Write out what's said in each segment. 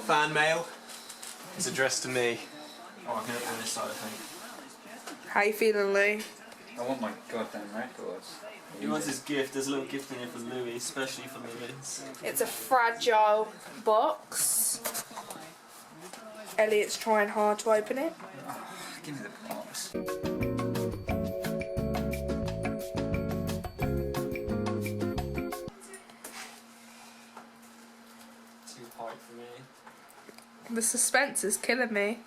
got fan mail. It's addressed to me. Oh, I can open this side, I think. How you feeling, Lou? I want my goddamn records. He wants his gift. There's a little gift in here for Louis, especially for Louis. It's a fragile box. Elliot's trying hard to open it. Oh, give me the box. Too hard for me. The suspense is killing me.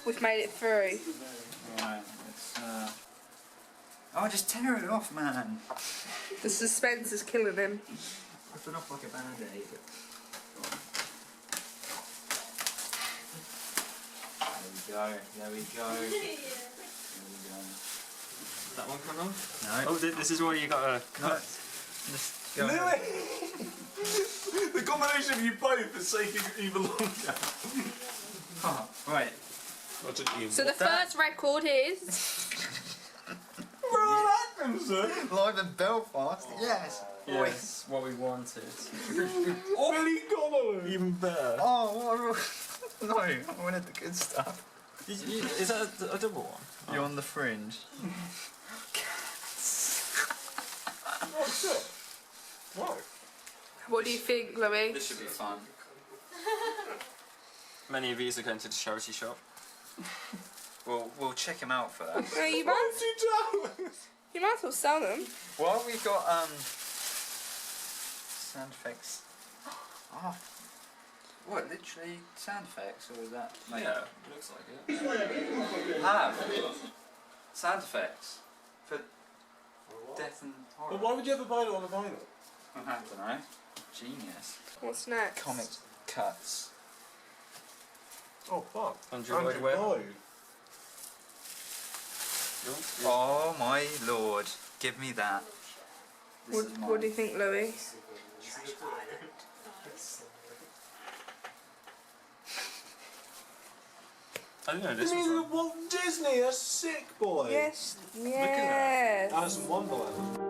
We've made it through. Right, let's oh, just tear it off, man. The suspense is killing him. Rip it off like a band-aid. There we go. That one come off? No. Oh, this is where you gotta cut. Just go. The combination of you both is taking even longer. Oh, right. So the first record is... Live in Belfast, yes. Yes, what we wanted. Billy Connolly. Even better. Oh, what no, I wanted the good stuff. Is that a double one? You're on the fringe. What's it? What? What do you think, Louis? This should be fun. Many of these are going to the charity shop. We'll check him out for that. No, you might as well sell them. Well, we've got sound effects. Oh, what? Literally sound effects, or is that? Like, Yeah, looks like it. have sound effects for death and horror. But why would you ever buy it on a vinyl? I don't know. Genius. What's next? Comic cuts. Oh fuck. Andrew Lloyd Webber. Oh my lord! Give me that. This is mine. What do you think, Louis? I didn't know this was on. Walt Disney, a sick boy. Yes, Look at yes. Alice in Wonderland.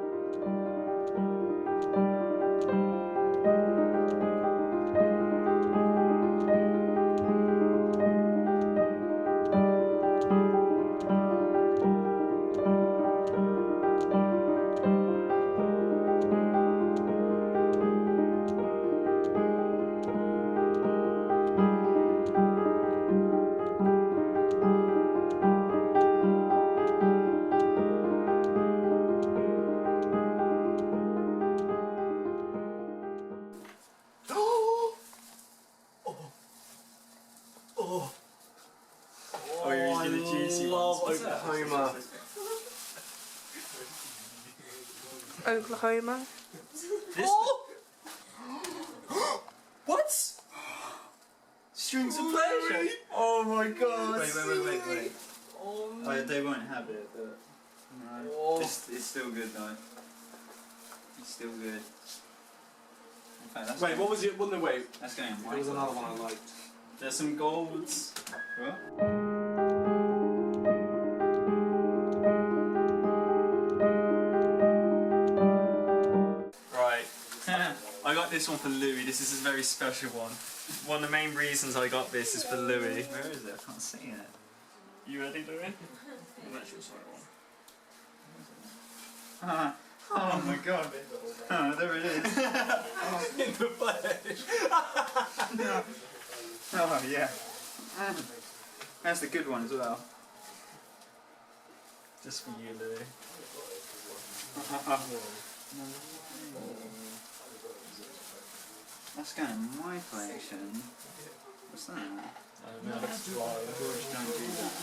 Oh, you're using the juicy ones. What's that? Oklahoma. Oklahoma. This What? Strings of pleasure. Oh my god. Wait. Oh, they won't have it, but no. Oh. It's still good though. It's still good. In fact, that's Wait, going, what was it? Wait, that's going in there was another one I liked. There's some golds. What? Right. I got this one for Louis. This is a very special one. One of the main reasons I got this is for Louis. Where is it? I can't see it. You ready, Louis? I'm not sure it's the right one. Oh my god. Oh, there it is. In the flesh. Oh yeah. That's the good one as well. Just for you, Louis. That's going in my collection. What's that? George, George, don't do that.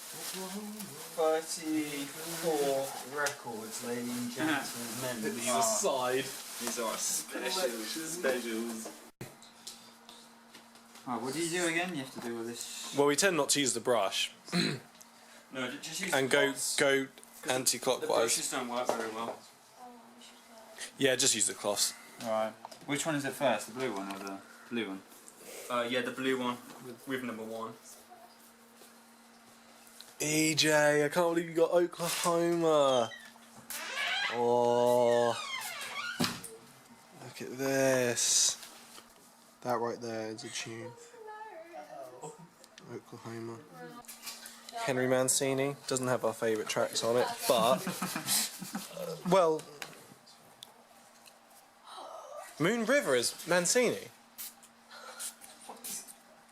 34 records, ladies and gentlemen. These are side. These are specials. Alright, what do you do again? You have to do all this. Well, we tend not to use the brush No, just use and the go cloths. go The anti-clockwise. brushes don't work very well. Yeah, just use the cloths. Alright. Which one is it first? The blue one or the blue one? Yeah, the blue one with number 1. EJ, I can't believe you got Oklahoma. Oh, look at this. That right there is a tune. Oklahoma. Henry Mancini doesn't have our favourite tracks on it, but well, Moon River is Mancini.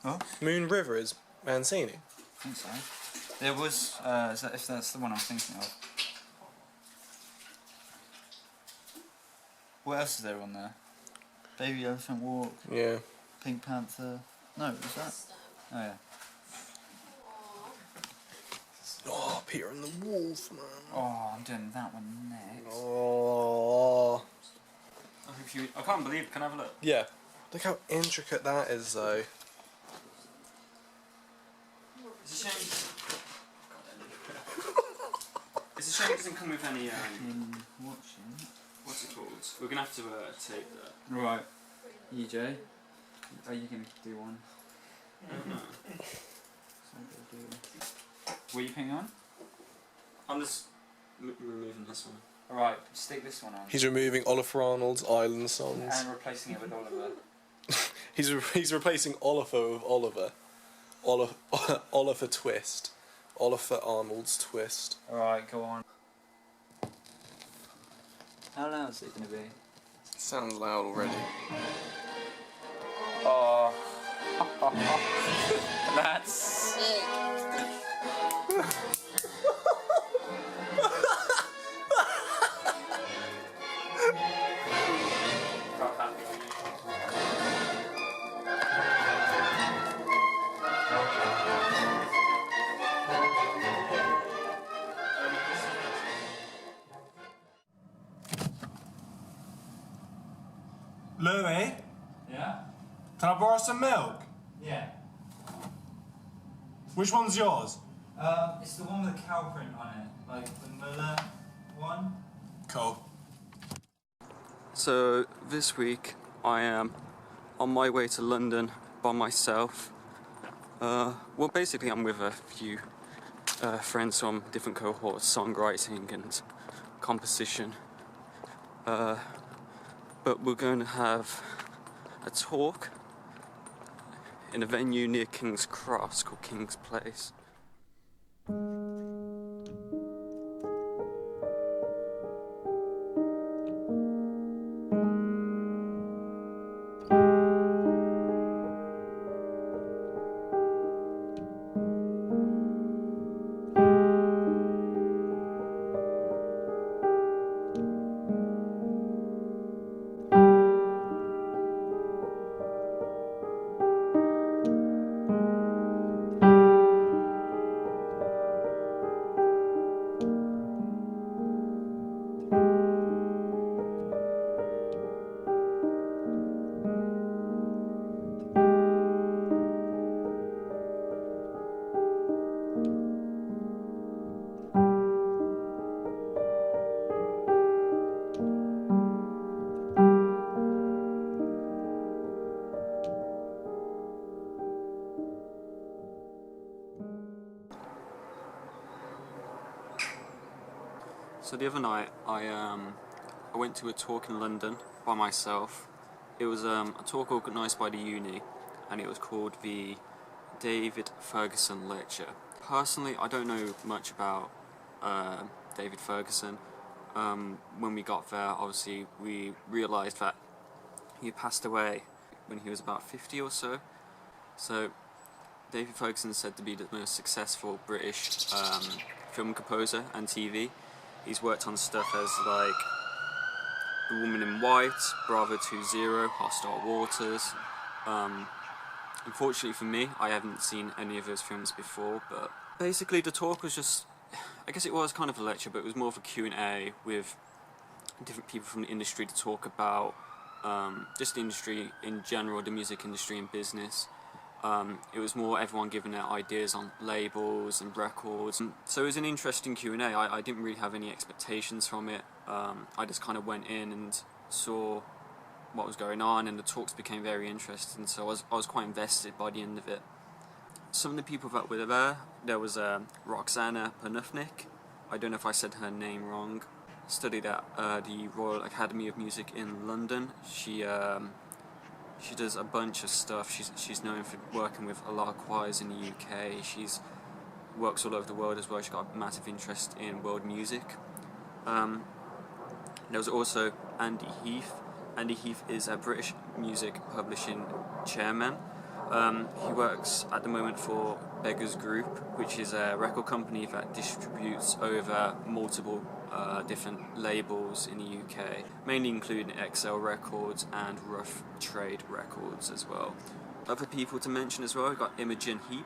Oh? Moon River is Mancini. I think so. There was, if that's the one I'm thinking of. What else is there on there? Baby Elephant Walk, Yeah. Pink Panther. No, was that? Oh yeah. Oh, Peter and the Wolf, man. Oh, I'm doing that one next. Oh. I can't believe it. Can I have a look? Yeah. Look how intricate that is, though. It's a shame. It's a shame it doesn't come with any. In watching. What's it called? We're gonna have to tape that. Right. EJ, are you going to do one? I don't know. So I'm gonna do. What are you putting on? I'm just removing this one. Alright, stick this one on. He's removing Oliver Arnold's Island songs. And replacing it with Oliver. He's replacing Oliver with Oliver. Oliver Twist. Oliver Arnold's Twist. Alright, go on. How loud is it going to be? Sounds loud already. Oh. That's sick. Louis, Yeah? can I borrow some milk? Yeah. Which one's yours? It's the one with the cow print on it, like the Muller one. Cool. So this week I am on my way to London by myself. Well, basically I'm with a few friends from different cohorts, songwriting and composition. But we're going to have a talk in a venue near King's Cross called King's Place. So the other night, I went to a talk in London by myself. It was a talk organised by the uni, and it was called the David Ferguson Lecture. Personally, I don't know much about David Ferguson. When we got there, obviously, we realised that he passed away when he was about 50 or so. So David Ferguson is said to be the most successful British film composer and TV. He's worked on stuff as like The Woman in White, Bravo 20, Hostile Waters. Unfortunately for me, I haven't seen any of those films before, but Basically, the talk was just, I guess it was kind of a lecture, but it was more of a Q&A with different people from the industry to talk about just the industry in general, the music industry and business. It was more everyone giving their ideas on labels and records. So it was an interesting Q&A. I didn't really have any expectations from it. I just kind of went in and saw what was going on, and the talks became very interesting, so I was quite invested by the end of it. Some of the people that were there was Roxana Panufnik. I don't know if I said her name wrong. Studied at the Royal Academy of Music in London. She does a bunch of stuff. She's known for working with a lot of choirs in the UK. She's works all over the world as well. She's got a massive interest in world music. There was also Andy Heath. Andy Heath is a British music publishing chairman. He works at the moment for Beggars Group, which is a record company that distributes over multiple different labels in the UK, mainly including XL Records and Rough Trade Records as well. Other people to mention as well, we've got Imogen Heap,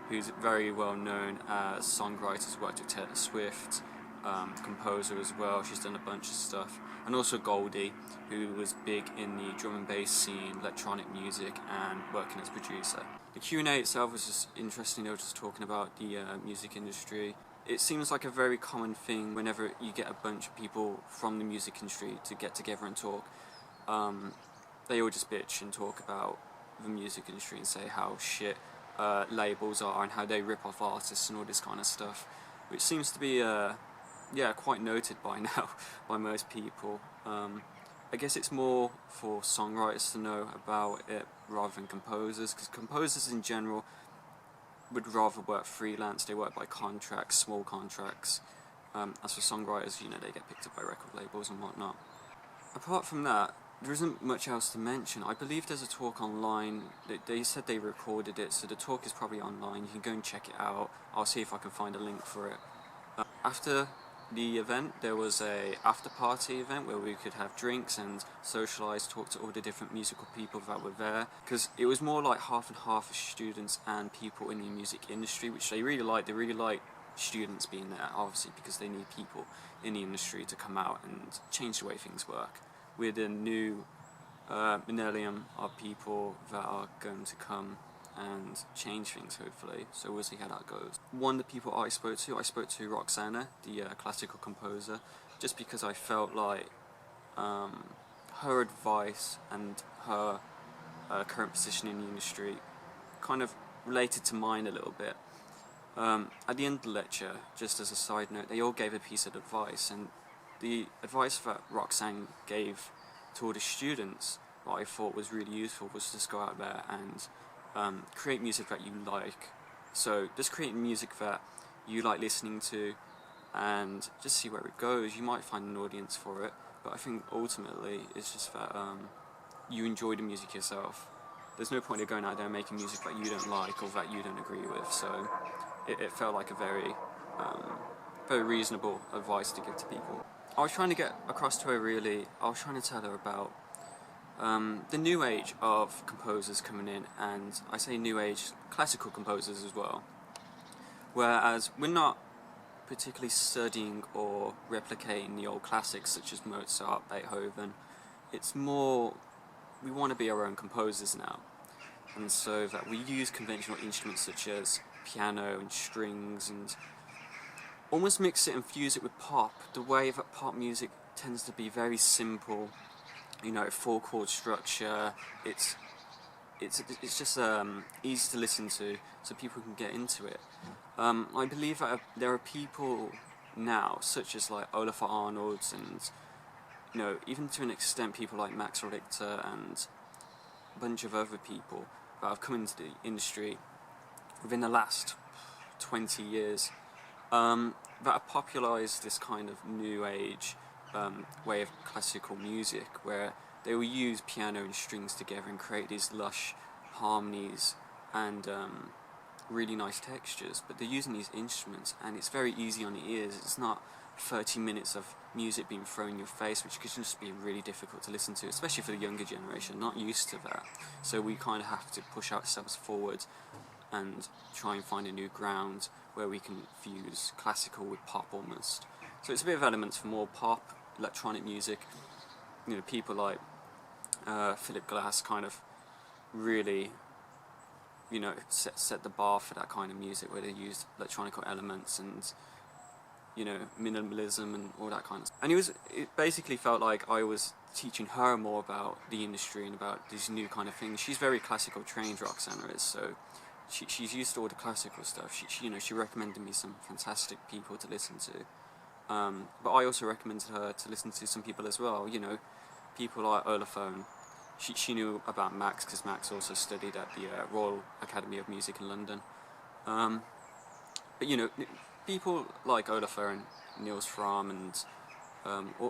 who's very well known as songwriter, has worked with Taylor Swift, composer as well. She's done a bunch of stuff. And also Goldie, who was big in the drum and bass scene, electronic music, and working as producer. The Q&A itself was just interesting. They were just talking about the music industry. It seems like a very common thing whenever you get a bunch of people from the music industry to get together and talk. They all just bitch and talk about the music industry and say how shit labels are and how they rip off artists and all this kind of stuff, which seems to be quite noted by now by most people. I guess it's more for songwriters to know about it rather than composers, because composers in general would rather work freelance. They work by contracts, small contracts. As for songwriters, you know, they get picked up by record labels and whatnot. Apart from that, there isn't much else to mention. I believe there's a talk online. They said they recorded it, so the talk is probably online. You can go and check it out. I'll see if I can find a link for it. After the event, there was a after-party event where we could have drinks and socialise, talk to all the different musical people that were there, because it was more like half and half of students and people in the music industry, which they really like. They really like students being there, obviously, because they need people in the industry to come out and change the way things work. We're the new millennium of people that are going to come and change things, hopefully, so we'll see how that goes. One of the people I spoke to Roxana, the classical composer, just because I felt like her advice and her current position in the industry kind of related to mine a little bit. At the end of the lecture, just as a side note, they all gave a piece of advice, and the advice that Roxanne gave to all the students, what I thought was really useful, was just go out there and create music that you like. So just create music that you like listening to and just see where it goes. You might find an audience for it, but I think ultimately it's just that you enjoy the music yourself. There's no point in going out there and making music that you don't like or that you don't agree with. So it felt like a very reasonable advice to give to people. I was trying to get across to her, really, I was trying to tell her about the new age of composers coming in, and I say new age, classical composers as well. Whereas we're not particularly studying or replicating the old classics such as Mozart, Beethoven. It's more, we want to be our own composers now. And so that we use conventional instruments such as piano and strings and almost mix it and fuse it with pop, the way that pop music tends to be very simple, you know, 4-chord structure. It's just easy to listen to, so people can get into it. I believe that there are people now, such as like Olafur Arnalds and, you know, even to an extent people like Max Richter and a bunch of other people that have come into the industry within the last 20 years, that have popularised this kind of new age way of classical music, where they will use piano and strings together and create these lush harmonies and really nice textures, but they're using these instruments and it's very easy on the ears. It's not 30 minutes of music being thrown in your face, which can just be really difficult to listen to, especially for the younger generation, not used to that. So we kind of have to push ourselves forward and try and find a new ground where we can fuse classical with pop almost. So it's a bit of elements for more pop, electronic music. You know, people like Philip Glass kind of really, you know, set the bar for that kind of music where they used electronic elements and, you know, minimalism and all that kind of stuff. And it basically felt like I was teaching her more about the industry and about these new kind of things. She's very classical trained, Roxana is, so she's used to all the classical stuff. She you know, she recommended me some fantastic people to listen to. But I also recommended her to listen to some people as well, you know, people like Olaphone. She knew about Max because Max also studied at the Royal Academy of Music in London. But you know, people like Olaphone, Niels Fromm, and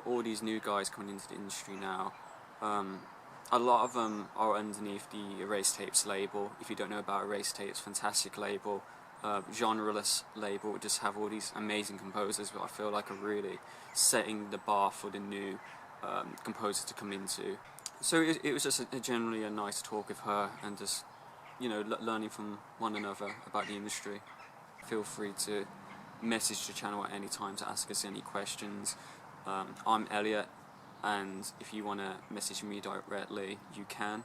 all these new guys coming into the industry now, a lot of them are underneath the Erase Tapes label. If you don't know about Erase Tapes, fantastic label, genreless label, just have all these amazing composers who I feel like are really setting the bar for the new composers to come into. So it was just generally a nice talk with her and just, you know, learning from one another about the industry. Feel free to message the channel at any time to ask us any questions. I'm Elliot, and if you want to message me directly, you can.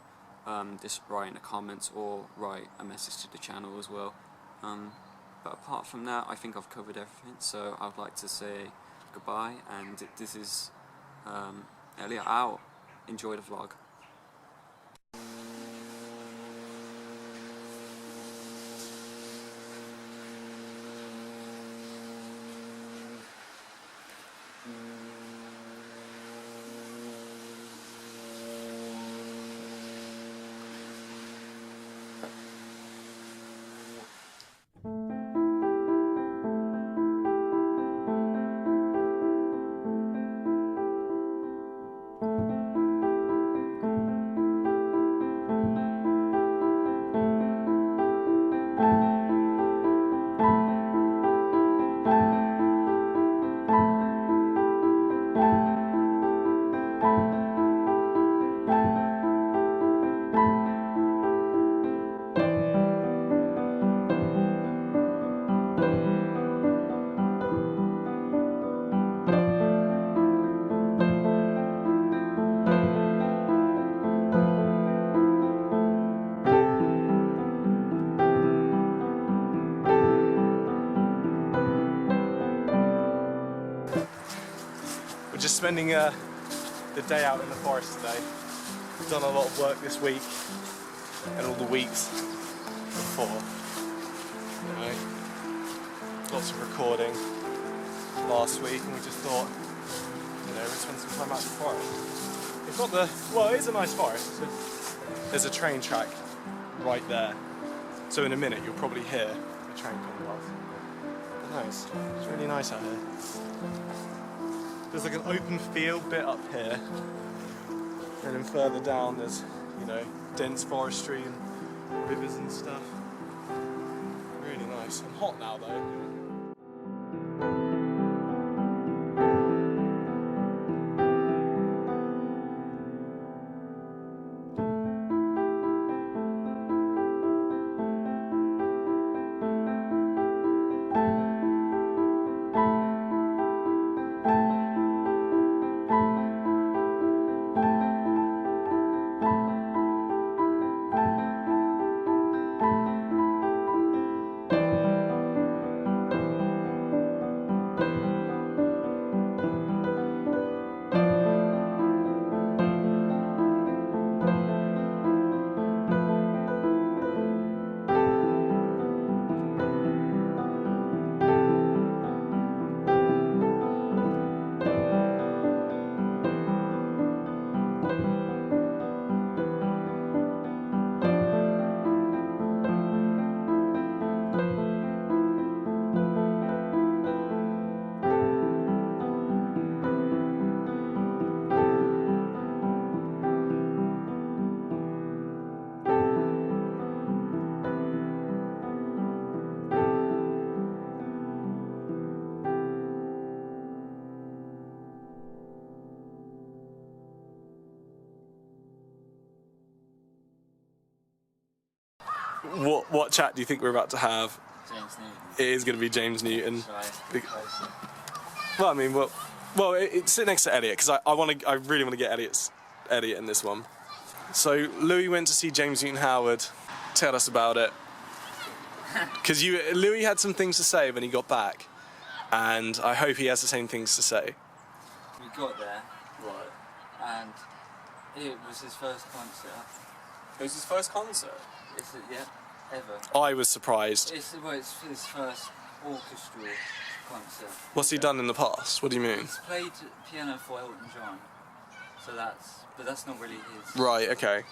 Just write in the comments or write a message to the channel as well. But apart from that, I think I've covered everything, so I'd like to say goodbye, and this is Elliot out. Enjoy the vlog. We're just spending the day out in the forest today. We've done a lot of work this week and all the weeks before. You know, lots of recording last week, and we just thought, you know, we'd spend some time out in the forest. It's not the, well, it is a nice forest. There's a train track right there. So in a minute you'll probably hear a train coming past. But no, it's really nice out here. There's like an open field bit up here, and then further down there's, you know, dense forestry and rivers and stuff. Really nice. I'm hot now though. what chat do you think we're about to have? James Newton. It is going to be James Newton. Right. Well, I mean, sit next to Elliot because I really want to get Elliot in this one. So Louis went to see James Newton Howard. Tell us about it. Because Louis had some things to say when he got back, and I hope he has the same things to say. We got there, right, and it was his first concert. It was his first concert? Ever. I was surprised. It's his first orchestral concert. What's he done in the past? What do you mean? He's played piano for Elton John, but that's not really his. Right, okay.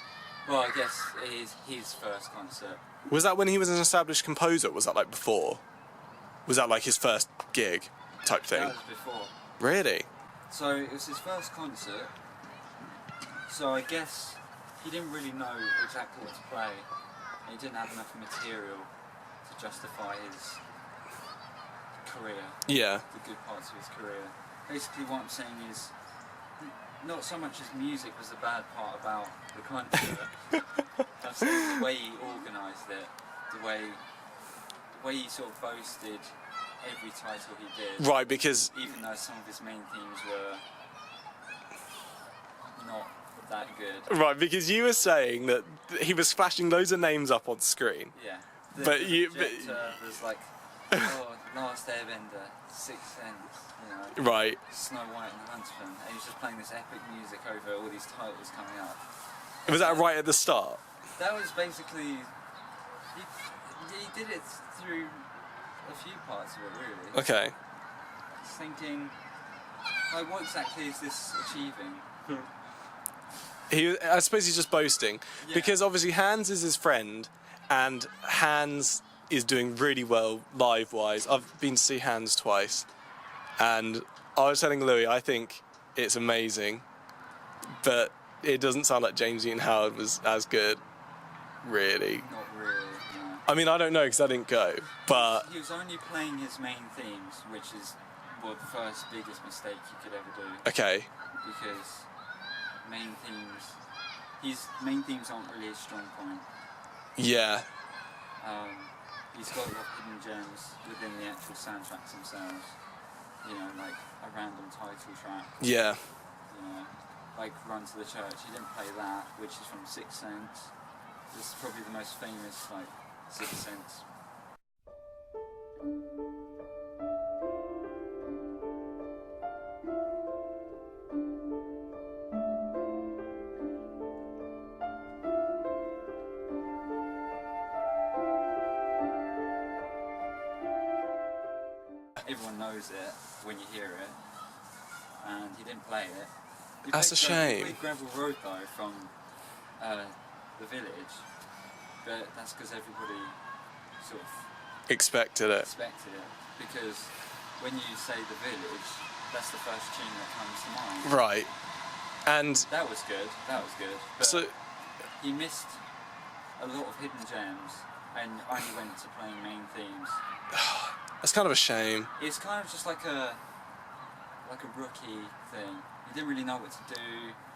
Well, I guess it is his first concert. Was that when he was an established composer? Was that like before? Was that like his first gig type thing? That was before. Really? So it was his first concert. So I guess he didn't really know exactly what to play. And he didn't have enough material to justify his career. Yeah. The good parts of his career. Basically what I'm saying is, not so much as music was the bad part about the concert. I'm saying the way he organised it, the way he sort of boasted every title he did. Right, because... Even though some of his main themes were not that good. Right, because you were saying that he was flashing loads of names up on screen. Yeah. But There's like, Last Airbender, Sixth Sense, you know. Right. Snow White and the Huntsman. And he was just playing this epic music over all these titles coming up. Was that right at the start? That was basically... He did it through a few parts of it, really. Okay. Just thinking, like, what exactly is this achieving? I suppose he's just boasting. Yeah. Because obviously Hans is his friend, and Hans is doing really well live-wise. I've been to see Hans twice, and I was telling Louis, I think it's amazing, but it doesn't sound like James Newton Howard was as good, really. Not really, no. I mean, I don't know because I didn't go, but... He was only playing his main themes, which is, well, the first biggest mistake you could ever do. Okay. Because his main themes aren't really his strong point. Yeah. He's got a lot of hidden gems within the actual soundtracks themselves. You know, like a random title track. Yeah. You know, like Run to the Church. He didn't play that, which is from Sixth Sense. This is probably the most famous, like, Sixth Sense. Everyone knows it when you hear it, and he didn't play it. That's a shame. He played Gravel Road though from the Village, but that's because everybody sort of Expected it. expected it. Because when you say the Village, that's the first tune that comes to mind. Right. And That was good. But so, he missed a lot of hidden gems and only went to playing main themes. that's kind of a shame. It's kind of just like a rookie thing. He didn't really know what to do.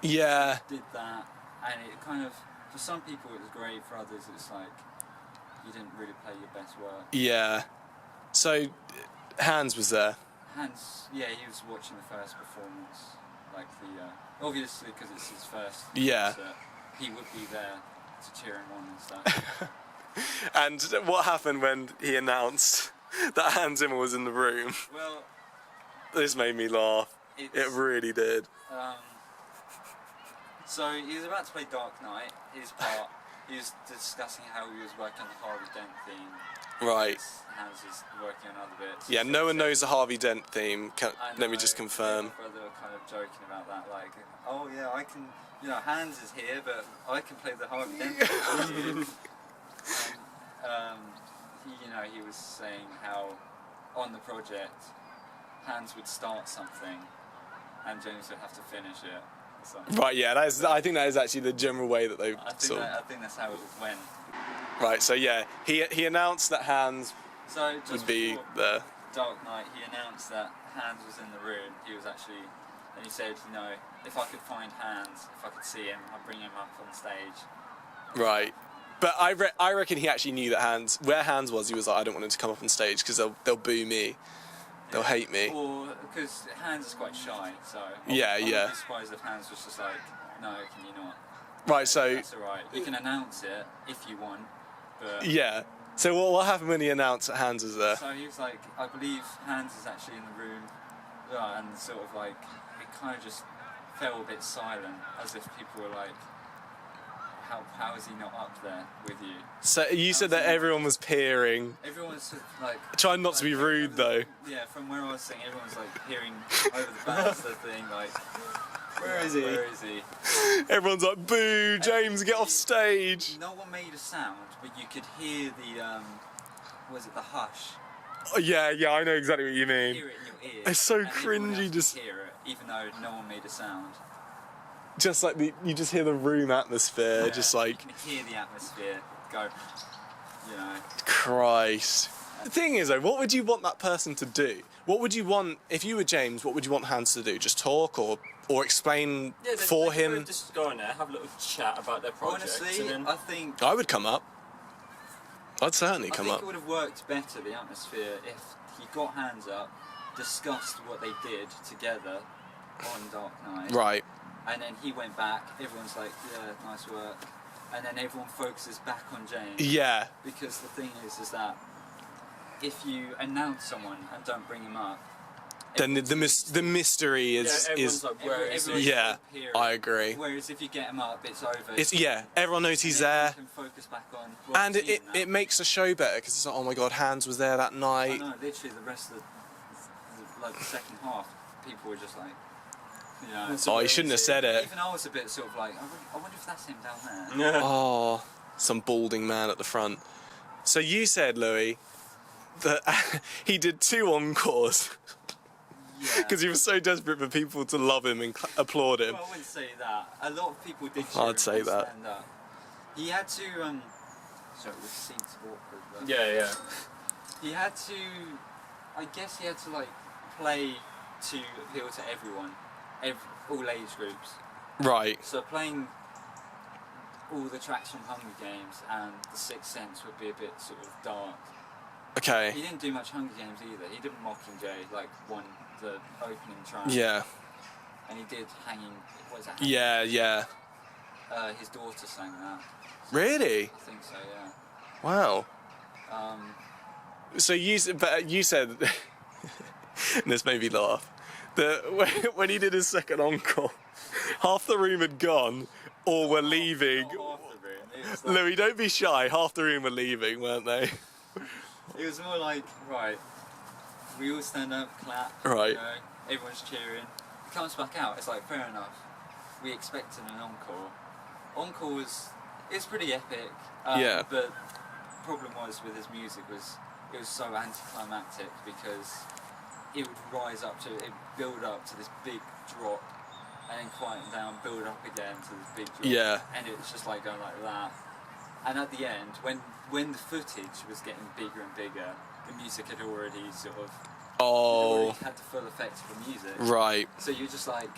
Yeah. Did that, and it kind of, for some people it was great. For others, it's like you didn't really play your best work. Yeah. So, Hans was there. Hans, yeah, he was watching the first performance, like obviously because it's his first Yeah. concert, he would be there to cheer him on and stuff. And what happened when he announced that Hans Zimmer was in the room? Well, This made me laugh. It really did. So he was about to play Dark Knight, his part. He was discussing how he was working on the Harvey Dent theme. Right. Hans is working on other bits. Yeah, no one knows the Harvey Dent theme. Let me know, just confirm. My brother were kind of joking about that, like, oh yeah, I can, you know, Hans is here, but I can play the Harvey Dent theme for you. He was saying how on the project, Hans would start something and James would have to finish it. So, Right, yeah, I think that is actually the general way that they I think that's how it went. Right, so yeah, he announced that Hans So just would be before there. Dark Knight, he announced that Hans was in the room. He was actually, and he said, you know, if I could find Hans, if I could see him, I'd bring him up on stage. Right. But I reckon he actually knew that where Hans was, he was like, I don't want him to come up on stage because they'll boo me. They'll hate me. Or because Hans is quite shy, so I wouldn't be surprised if Hans was just like, no, can you not? Right, so... That's alright. You can announce it if you want, but... Yeah. So what happened when he announced that Hans was there? So he was like, I believe Hans is actually in the room, and sort of like, it kind of just fell a bit silent, as if people were like, how is he not up there with you? So you said that everyone was peering. Everyone's sort of like... Trying not to be rude, though. Yeah, from where I was sitting, everyone's like peering over the banister thing, like... Where is he? Where is he? Everyone's like, boo, James, get off stage. No one made a sound, but you could hear the, was it the hush? Oh, yeah, I know exactly what you mean. Hear it in your ear. It's so and everyone cringy else just... could hear it, even though no one made a sound. Just like, you just hear the room atmosphere, Yeah, just like... You can hear the atmosphere go, you know. Christ. The thing is, though, what would you want that person to do? What would you want, if you were James, what would you want Hans to do? Just talk or explain for him? Just go in there, have a little chat about their project. Honestly, and then... I think... I would come up. I'd certainly come I up. think it would have worked better, the atmosphere, if he got Hands up, discussed what they did together on Dark Knight. Right. And then he went back, everyone's like, yeah, nice work. And then everyone focuses back on James. Yeah. Because the thing is that if you announce someone and don't bring him up, Then the mystery is... Like, where is he? Yeah, I agree. Whereas if you get him up, it's over. Everyone knows he's and there. everyone can focus back on And it makes the show better, because it's like, oh my god, Hans was there that I night. know, literally the rest of the second half, people were just like, you know. Oh, you shouldn't have said it. Even I was a bit sort of like, I wonder if that's him down there. Yeah. Oh, some balding man at the front. So you said, Louis, that he did 2 encores. Yeah. Because he was so desperate for people to love him and applaud him. Well, I wouldn't say that. A lot of people did. I'd say that. Stand up. He had to. Sorry, the seat's awkward. But Yeah. he had to. I guess he had to like play to appeal to everyone, all age groups. Right. So playing all the tracks from Hunger Games and The Sixth Sense would be a bit sort of dark. Okay. He didn't do much Hunger Games either. He did Mockingjay, like the opening track. Yeah. And he did Hanging. What is that? Yeah. His daughter sang that. Really? I think so. Yeah. Wow. Um, So you said, and this made me laugh, that when he did his second encore, half the room had gone or were leaving. not half the room. It was like, Louis, don't be shy. Half the room were leaving, weren't they? it was more like, right, we all stand up, clap. Right. You know, everyone's cheering. He comes back out. It's like, fair enough. We expected an encore. Encore was, it's pretty epic. Yeah. But the problem was with his music was it was so anticlimactic because it would rise up to, it build up to this big drop and then quieten down, build up again to this big drop. Yeah. And it was just like going like that. And at the end, when the footage was getting bigger and bigger, the music had already sort of Oh. had the full effect of the music. Right. So you're just like,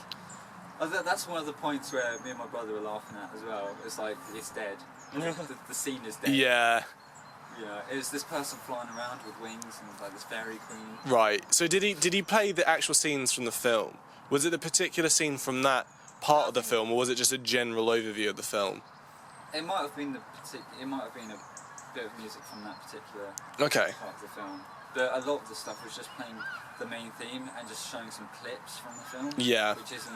that's one of the points where me and my brother were laughing at as well. It's like, it's dead. the scene is dead. Yeah. You know, it was this person flying around with wings and like this fairy queen. Right. So did he play the actual scenes from the film? Was it the particular scene from that part of the film, or was it just a general overview of the film? It might have been it might have been a bit of music from that particular Okay. part of the film. But a lot of the stuff was just playing the main theme and just showing some clips from the film. Yeah. Which isn't,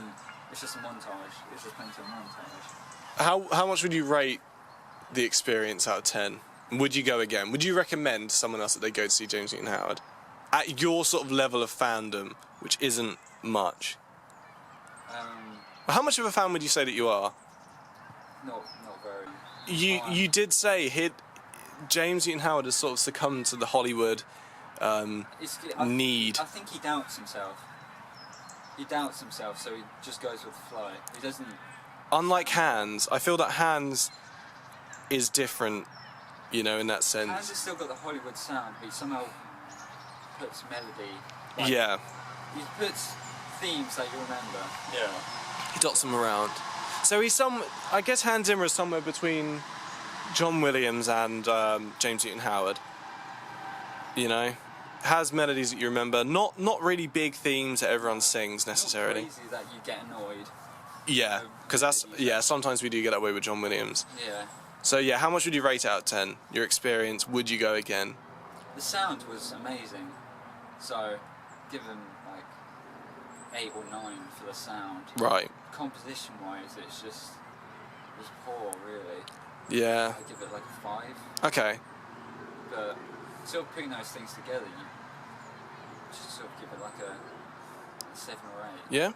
it's just a montage. It's just playing to a montage. How much would you rate the experience out of 10? Would you go again? Would you recommend to someone else that they go to see James Newton Howard? At your sort of level of fandom, which isn't much. How much of a fan would you say that you are? Not very. You did say James Newton Howard has sort of succumbed to the Hollywood need. I think he doubts himself. He doubts himself, so he just goes with the flow. He doesn't. Unlike Hans, I feel that Hans is different, you know, in that sense. Hans has still got the Hollywood sound, but he somehow puts melody. Like, Yeah. He puts themes that you remember. Yeah. He dots them around. So I guess Hans Zimmer is somewhere between John Williams and James Newton Howard. You know, has melodies that you remember. Not really big themes that everyone sings necessarily. Not crazy that you get annoyed. Yeah, because that's sometimes we do get that way with John Williams. Yeah. So yeah, how much would you rate it out of 10? Your experience? Would you go again? The sound was amazing, so give them like 8 or 9 for the sound. Right. Composition-wise, it was poor, really. Yeah. I give it like a 5. Okay. But sort of putting those things together, you just sort of give it like a 7 or 8. Yeah. Like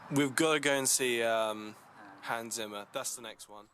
10. We've got to go and see Hans Zimmer. That's the next one.